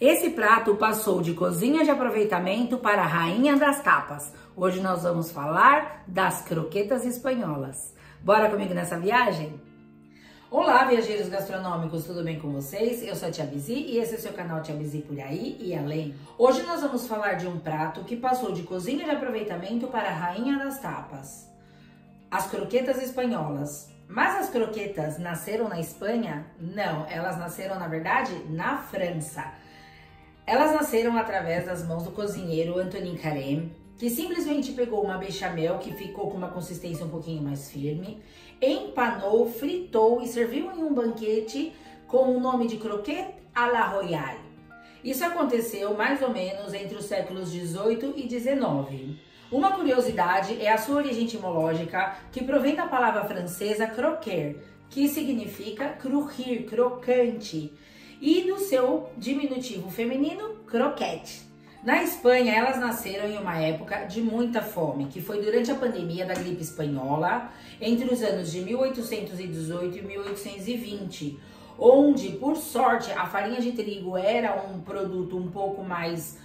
Esse prato passou de cozinha de aproveitamento para a rainha das tapas. Hoje nós vamos falar das croquetas espanholas. Bora comigo nessa viagem? Olá, viajantes gastronômicos, tudo bem com vocês? Eu sou a Tia Bizi e esse é o seu canal Tia Bizi por aí e além. Hoje nós vamos falar de um prato que passou de cozinha de aproveitamento para a rainha das tapas. As croquetas espanholas. Mas as croquetas nasceram na Espanha? Não, elas nasceram, na verdade, na França. Elas nasceram através das mãos do cozinheiro Antonin Carême, que simplesmente pegou uma bechamel que ficou com uma consistência um pouquinho mais firme, empanou, fritou e serviu em um banquete com o nome de croquete à la royale. Isso aconteceu mais ou menos entre os séculos 18 e 19. Uma curiosidade é a sua origem etimológica, que provém da palavra francesa croquer, que significa crujir, crocante, e do seu diminutivo feminino, croquete. Na Espanha, elas nasceram em uma época de muita fome, que foi durante a pandemia da gripe espanhola, entre os anos de 1818 e 1820, onde, por sorte, a farinha de trigo era um produto um pouco mais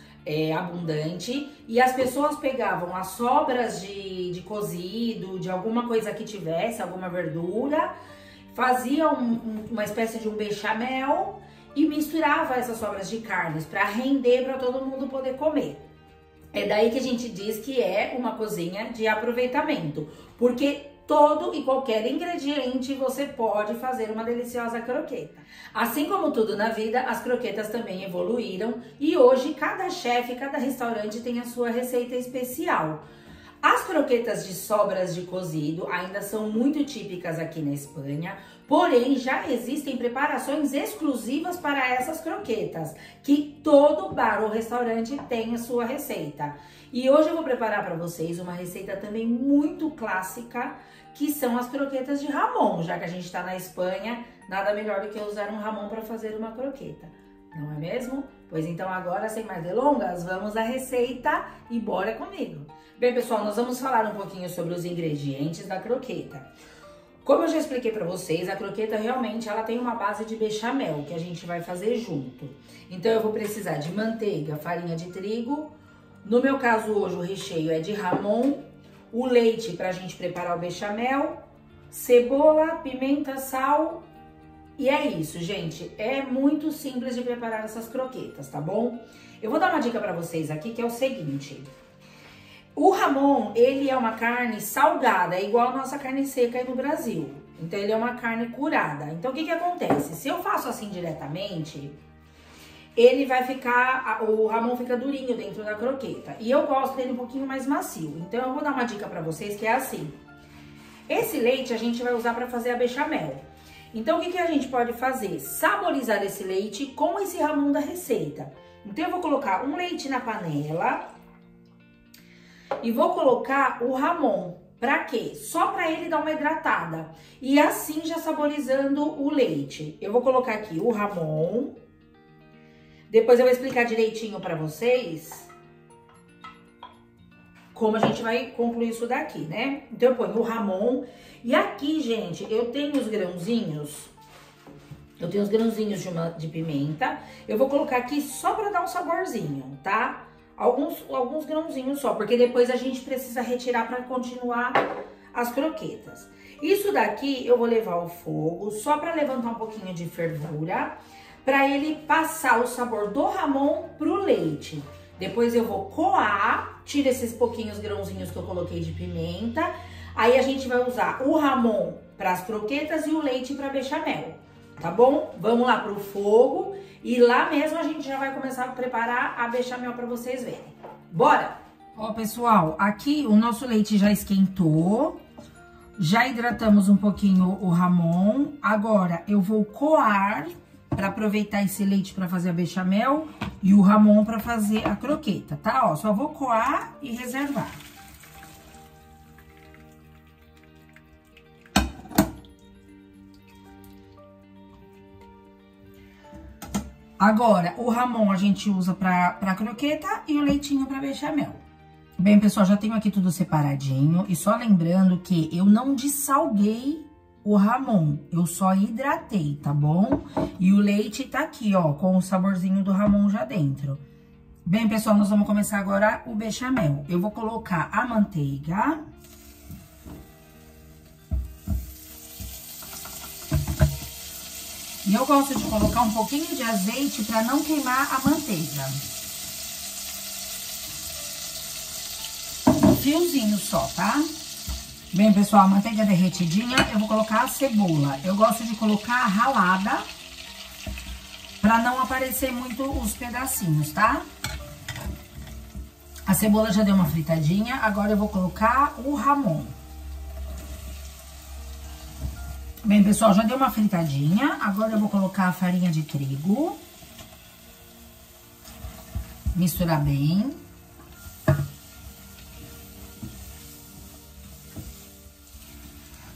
abundante e as pessoas pegavam as sobras de cozido, de alguma coisa que tivesse, alguma verdura, faziam uma espécie de um bechamel e misturava essas sobras de carnes para render para todo mundo poder comer. É daí que a gente diz que é uma cozinha de aproveitamento, porque todo e qualquer ingrediente você pode fazer uma deliciosa croqueta. Assim como tudo na vida, as croquetas também evoluíram e hoje cada chefe, cada restaurante tem a sua receita especial. As croquetas de sobras de cozido ainda são muito típicas aqui na Espanha, porém já existem preparações exclusivas para essas croquetas, que todo bar ou restaurante tem a sua receita. E hoje eu vou preparar para vocês uma receita também muito clássica, que são as croquetas de jamón. Já que a gente está na Espanha, nada melhor do que usar um jamón para fazer uma croqueta, não é mesmo? Pois então agora, sem mais delongas, vamos à receita e bora comigo! Bem, pessoal, nós vamos falar um pouquinho sobre os ingredientes da croqueta. Como eu já expliquei para vocês, a croqueta realmente ela tem uma base de bechamel que a gente vai fazer junto. Então eu vou precisar de manteiga, farinha de trigo. No meu caso hoje o recheio é de jamón, o leite para a gente preparar o bechamel, cebola, pimenta, sal. E é isso, gente. É muito simples de preparar essas croquetas, tá bom? Eu vou dar uma dica para vocês aqui que é o seguinte. O jamón, ele é uma carne salgada, é igual a nossa carne seca aí no Brasil. Então, ele é uma carne curada. Então, o que que acontece? Se eu faço assim diretamente, ele vai ficar, o jamón fica durinho dentro da croqueta. E eu gosto dele um pouquinho mais macio. Então, eu vou dar uma dica pra vocês que é assim. Esse leite a gente vai usar pra fazer a bechamel. Então, o que que a gente pode fazer? Saborizar esse leite com esse jamón da receita. Então, eu vou colocar um leite na panela e vou colocar o jamón. Pra quê? Só pra ele dar uma hidratada. E assim já saborizando o leite. Eu vou colocar aqui o jamón. Depois eu vou explicar direitinho pra vocês como a gente vai concluir isso daqui, né? Então eu ponho o jamón. E aqui, gente, eu tenho os grãozinhos. Eu tenho os grãozinhos de pimenta. Eu vou colocar aqui só pra dar um saborzinho, tá? Alguns grãozinhos só, porque depois a gente precisa retirar para continuar as croquetas. Isso daqui eu vou levar ao fogo só para levantar um pouquinho de fervura, para ele passar o sabor do jamón pro leite. Depois eu vou coar, tira esses pouquinhos grãozinhos que eu coloquei de pimenta. Aí a gente vai usar o jamón para as croquetas e o leite para bechamel, tá bom? Vamos lá pro fogo. E lá mesmo a gente já vai começar a preparar a bechamel para vocês verem. Bora! Ó, pessoal, aqui o nosso leite já esquentou. Já hidratamos um pouquinho o jamón. Agora eu vou coar para aproveitar esse leite para fazer a bechamel e o jamón para fazer a croqueta, tá? Ó, só vou coar e reservar. Agora, o jamón a gente usa pra croqueta e o leitinho pra bechamel. Bem, pessoal, já tenho aqui tudo separadinho. E só lembrando que eu não dessalguei o Ramon. Eu só hidratei, tá bom? E o leite tá aqui, ó, com o saborzinho do Ramon já dentro. Bem, pessoal, nós vamos começar agora o bechamel. Eu vou colocar a manteiga. E eu gosto de colocar um pouquinho de azeite pra não queimar a manteiga. Um fiozinho só, tá? Bem, pessoal, a manteiga derretidinha, eu vou colocar a cebola. Eu gosto de colocar ralada pra não aparecer muito os pedacinhos, tá? A cebola já deu uma fritadinha, agora eu vou colocar o Ramon. Bem, pessoal, já deu uma fritadinha, agora eu vou colocar a farinha de trigo. Misturar bem.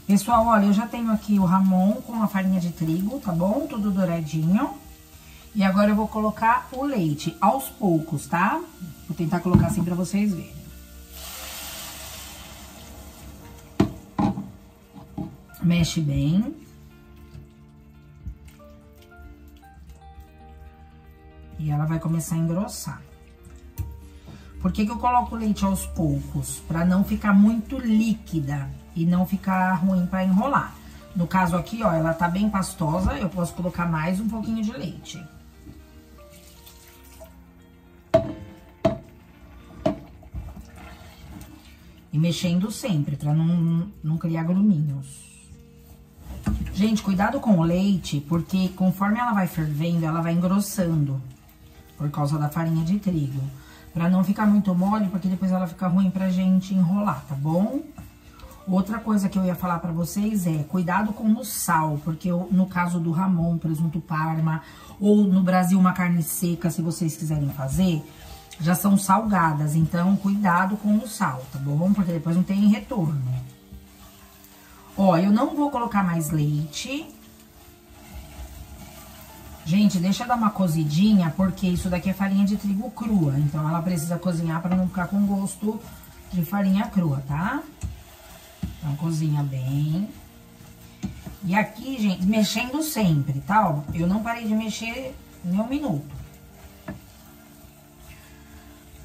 Pessoal, olha, eu já tenho aqui o Ramon com a farinha de trigo, tá bom? Tudo douradinho. E agora eu vou colocar o leite aos poucos, tá? Vou tentar colocar assim pra vocês verem. Mexe bem. E ela vai começar a engrossar. Por que que eu coloco o leite aos poucos? Pra não ficar muito líquida e não ficar ruim pra enrolar. No caso aqui, ó, ela tá bem pastosa, eu posso colocar mais um pouquinho de leite. E mexendo sempre, pra não criar gruminhos. Gente, cuidado com o leite, porque conforme ela vai fervendo, ela vai engrossando. Por causa da farinha de trigo. Pra não ficar muito mole, porque depois ela fica ruim pra gente enrolar, tá bom? Outra coisa que eu ia falar pra vocês é, cuidado com o sal, porque no caso do Ramon, presunto Parma, ou no Brasil uma carne seca, se vocês quiserem fazer, já são salgadas, então cuidado com o sal, tá bom? Porque depois não tem retorno. Ó, eu não vou colocar mais leite. Gente, deixa eu dar uma cozidinha, porque isso daqui é farinha de trigo crua, então ela precisa cozinhar pra não ficar com gosto de farinha crua, tá? Então, cozinha bem. E aqui, gente, mexendo sempre, tá? Ó, eu não parei de mexer nem um minuto.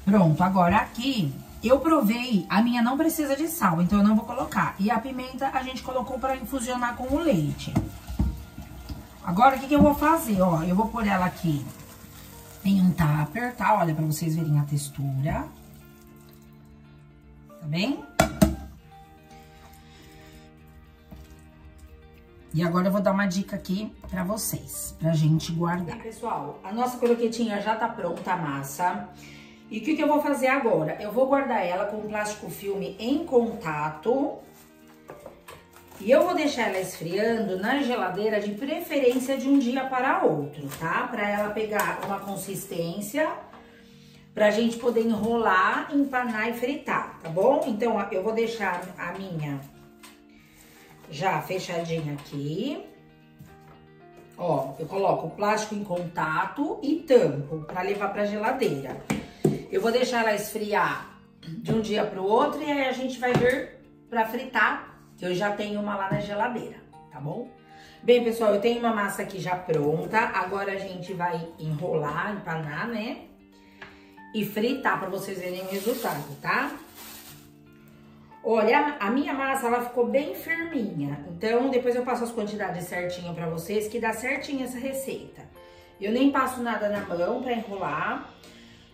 Pronto, agora aqui, eu provei, a minha não precisa de sal, então eu não vou colocar. E a pimenta a gente colocou pra infusionar com o leite. Agora, o que que eu vou fazer? Ó, eu vou pôr ela aqui em um tupper, tá? Olha, pra vocês verem a textura. Tá bem? E agora eu vou dar uma dica aqui pra vocês, pra gente guardar. Pessoal, a nossa croquetinha já tá pronta, a massa. E o que que eu vou fazer agora? Eu vou guardar ela com plástico filme em contato. E eu vou deixar ela esfriando na geladeira, de preferência de um dia para outro, tá? Pra ela pegar uma consistência, pra gente poder enrolar, empanar e fritar, tá bom? Então, eu vou deixar a minha já fechadinha aqui. Ó, eu coloco o plástico em contato e tampo pra levar pra geladeira. Eu vou deixar ela esfriar de um dia pro outro e aí a gente vai vir pra fritar, que eu já tenho uma lá na geladeira, tá bom? Bem, pessoal, eu tenho uma massa aqui já pronta, agora a gente vai enrolar, empanar, né? E fritar pra vocês verem o resultado, tá? Olha, a minha massa, ela ficou bem firminha, então depois eu passo as quantidades certinho pra vocês, que dá certinho essa receita. Eu nem passo nada na mão pra enrolar.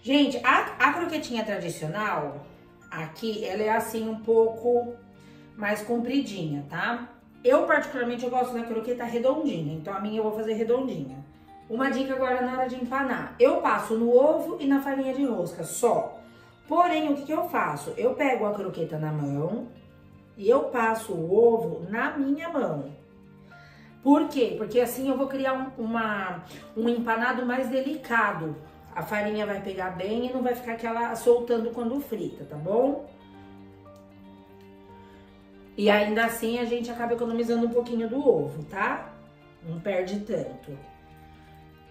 Gente, a croquetinha tradicional, aqui, ela é assim um pouco mais compridinha, tá? Eu, particularmente, eu gosto da croqueta redondinha, então a minha eu vou fazer redondinha. Uma dica agora na hora de empanar. Eu passo no ovo e na farinha de rosca, só. Porém, o que que eu faço? Eu pego a croqueta na mão e eu passo o ovo na minha mão. Por quê? Porque assim eu vou criar um empanado mais delicado. A farinha vai pegar bem e não vai ficar aquela soltando quando frita, tá bom? E ainda assim a gente acaba economizando um pouquinho do ovo, tá? Não perde tanto.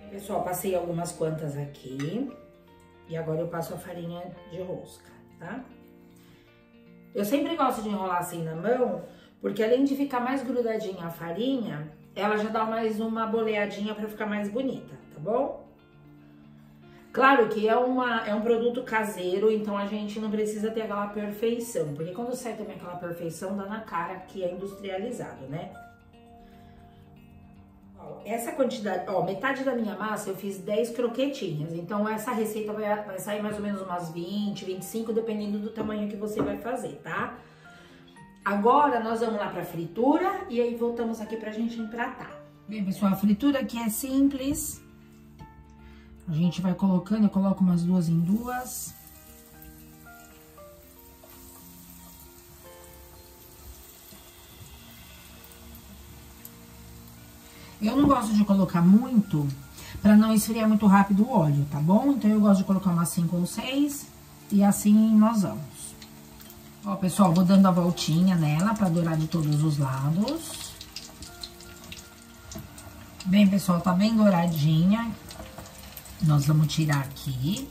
Pessoal, passei algumas quantas aqui. E agora eu passo a farinha de rosca, tá? Eu sempre gosto de enrolar assim na mão, porque além de ficar mais grudadinha a farinha, ela já dá mais uma boleadinha para ficar mais bonita, tá bom? Claro que é um produto caseiro, então a gente não precisa ter aquela perfeição, porque quando sai também aquela perfeição, dá na cara que é industrializado, né? Essa quantidade, ó, metade da minha massa eu fiz 10 croquetinhas, então essa receita vai sair mais ou menos umas 20, 25, dependendo do tamanho que você vai fazer, tá? Agora nós vamos lá pra fritura e aí voltamos aqui pra gente empratar. Bem, pessoal, a fritura aqui é simples. A gente vai colocando, eu coloco umas 2 em 2. Eu não gosto de colocar muito, pra não esfriar muito rápido o óleo, tá bom? Então, eu gosto de colocar umas 5 ou 6 e assim nós vamos. Ó, pessoal, vou dando a voltinha nela pra dourar de todos os lados. Bem, pessoal, tá bem douradinha. Nós vamos tirar aqui.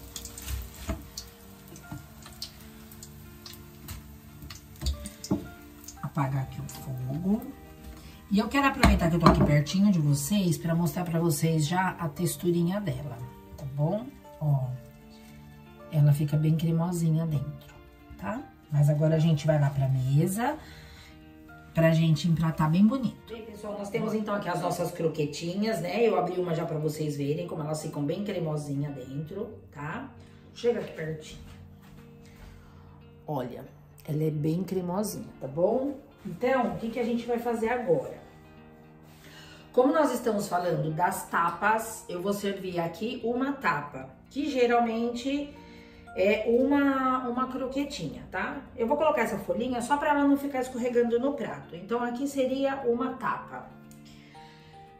Apagar aqui o fogo. E eu quero aproveitar que eu tô aqui pertinho de vocês pra mostrar pra vocês já a texturinha dela, tá bom? Ó, ela fica bem cremosinha dentro, tá? Mas agora a gente vai lá pra mesa pra gente empratar bem bonito. Bem, pessoal, nós temos então aqui as nossas croquetinhas, né? Eu abri uma já pra vocês verem como elas ficam bem cremosinha dentro, tá? Chega aqui pertinho. Olha, ela é bem cremosinha, tá bom? Então, o que a gente vai fazer agora? Como nós estamos falando das tapas, eu vou servir aqui uma tapa, que geralmente é uma croquetinha, tá? Eu vou colocar essa folhinha só para ela não ficar escorregando no prato. Então, aqui seria uma tapa.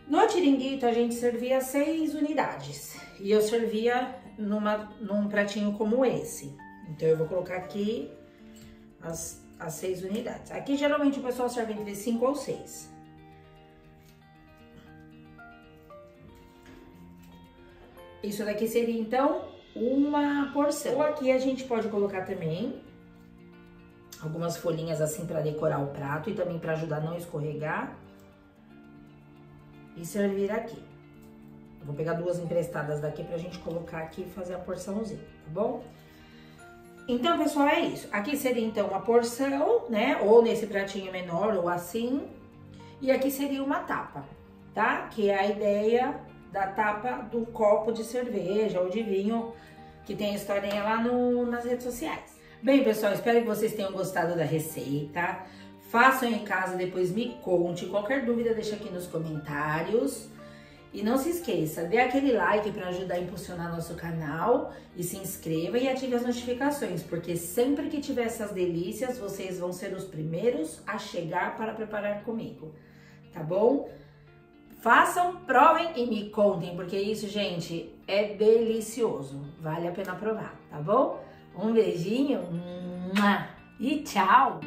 No tiringuito, a gente servia 6 unidades. E eu servia num pratinho como esse. Então, eu vou colocar aqui as 6 unidades. Aqui, geralmente, o pessoal serve entre 5 ou 6. Isso daqui seria, então, uma porção. Ou aqui a gente pode colocar também algumas folhinhas assim para decorar o prato e também para ajudar a não escorregar. E servir aqui. Vou pegar 2 emprestadas daqui pra gente colocar aqui e fazer a porçãozinha, tá bom? Então, pessoal, é isso. Aqui seria, então, uma porção, né? Ou nesse pratinho menor, ou assim. E aqui seria uma tapa, tá? Que é a ideia da tapa do copo de cerveja ou de vinho, que tem a historinha lá nas redes sociais. Bem, pessoal, espero que vocês tenham gostado da receita. Façam em casa, depois me conte. Qualquer dúvida, deixa aqui nos comentários. E não se esqueça, dê aquele like para ajudar a impulsionar nosso canal e se inscreva e ative as notificações, porque sempre que tiver essas delícias, vocês vão ser os primeiros a chegar para preparar comigo, tá bom? Façam, provem e me contem, porque isso, gente, é delicioso. Vale a pena provar, tá bom? Um beijinho e tchau!